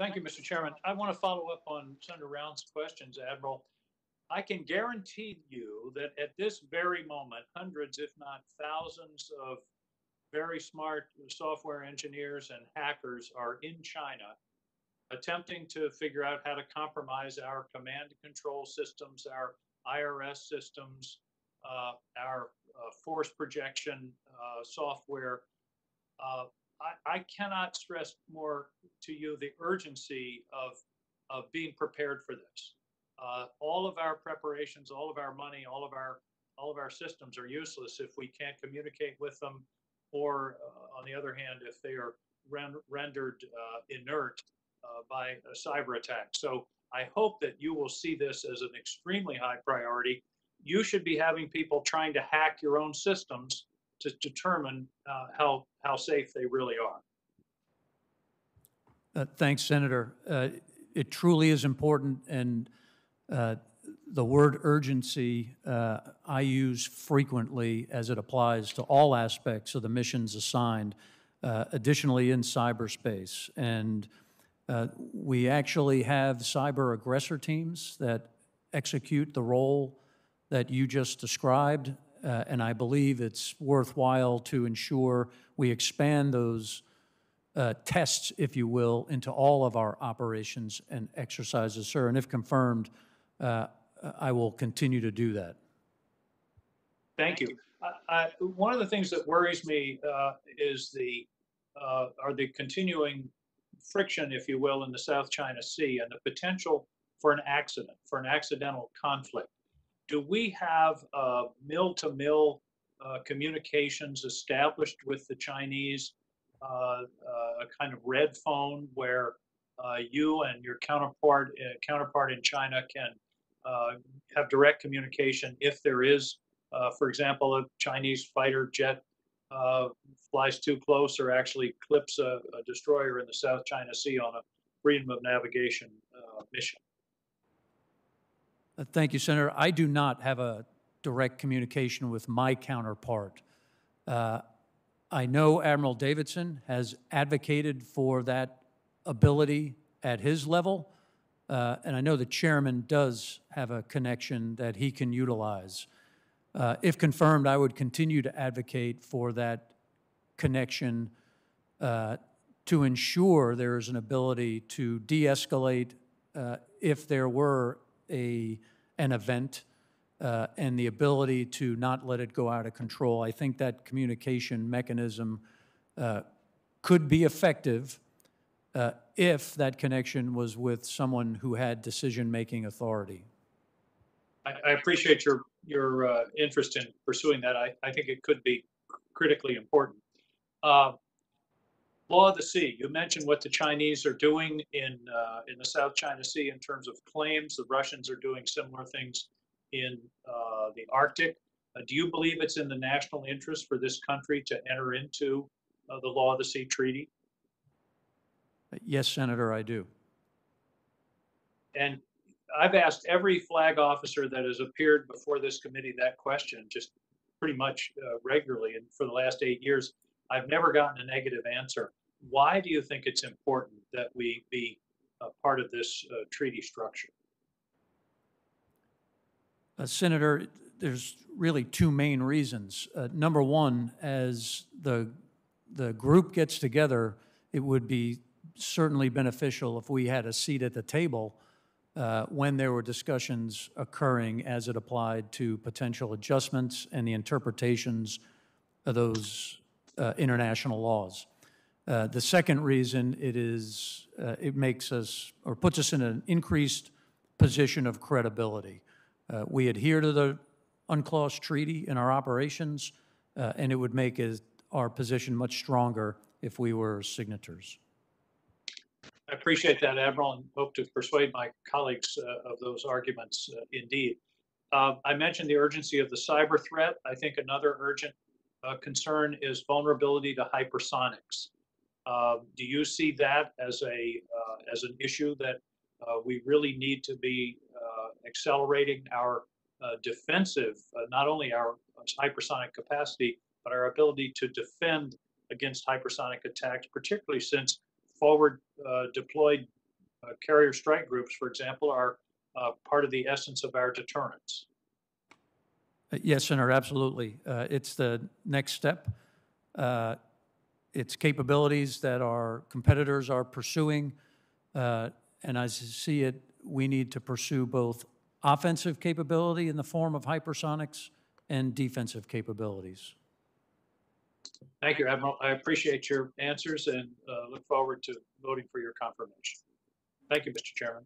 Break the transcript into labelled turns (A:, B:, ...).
A: Thank you, Mr. Chairman. I want to follow up on Senator Round's questions, Admiral. I can guarantee you that at this very moment, hundreds, if not thousands, of very smart software engineers and hackers are in China attempting to figure out how to compromise our command and control systems, our IRS systems, our force projection software. Uh, I cannot stress more to you the urgency of being prepared for this. All of our preparations, all of our money, all of our systems are useless if we can't communicate with them, or on the other hand, if they are rendered inert by a cyber attack. So I hope that you will see this as an extremely high priority. You should be having people trying to hack your own systems to determine how safe they really are.
B: Thanks, Senator. It truly is important, and the word urgency I use frequently as it applies to all aspects of the missions assigned, additionally in cyberspace. And we actually have cyber aggressor teams that execute the role that you just described, and I believe it's worthwhile to ensure we expand those tests, if you will, into all of our operations and exercises, sir. And if confirmed, I will continue to do that.
A: Thank you. One of the things that worries me is are the continuing friction, if you will, in the South China Sea and the potential for an accident, for an accidental conflict. Do we have mill-to-mill communications established with the Chinese, a kind of red phone where you and your counterpart in China can have direct communication if there is, for example, a Chinese fighter jet flies too close or actually clips a destroyer in the South China Sea on a freedom of navigation mission?
B: Thank you, Senator. I do not have a direct communication with my counterpart. I know Admiral Davidson has advocated for that ability at his level, and I know the chairman does have a connection that he can utilize. If confirmed, I would continue to advocate for that connection to ensure there is an ability to de-escalate if there were an event, and the ability to not let it go out of control. I think that communication mechanism could be effective if that connection was with someone who had decision-making authority.
A: I appreciate your interest in pursuing that. I think it could be critically important. Law of the sea. You mentioned what the Chinese are doing in the South China Sea in terms of claims. The Russians are doing similar things in the Arctic. Do you believe it's in the national interest for this country to enter into the Law of the Sea Treaty?
B: Yes, Senator, I do.
A: And I've asked every flag officer that has appeared before this committee that question, just pretty much regularly, and for the last 8 years, I've never gotten a negative answer. Why do you think it's important that we be part of this treaty structure?
B: Senator, there's really two main reasons. Number one, as the group gets together, it would be certainly beneficial if we had a seat at the table when there were discussions occurring as it applied to potential adjustments and the interpretations of those international laws. The second reason it makes us, or puts us in an increased position of credibility. We adhere to the UNCLOS treaty in our operations, and it would make our position much stronger if we were signatories.
A: I appreciate that, Admiral, and hope to persuade my colleagues of those arguments indeed. I mentioned the urgency of the cyber threat. I think another urgent concern is vulnerability to hypersonics. Do you see that as an issue that we really need to be accelerating our defensive, not only our hypersonic capacity, but our ability to defend against hypersonic attacks, particularly since forward deployed carrier strike groups, for example, are part of the essence of our deterrence.
B: Yes, Senator, absolutely. It's the next step. It's capabilities that our competitors are pursuing. And as I see it, we need to pursue both offensive capability in the form of hypersonics and defensive capabilities.
A: Thank you, Admiral. I appreciate your answers and look forward to voting for your confirmation. Thank you, Mr. Chairman.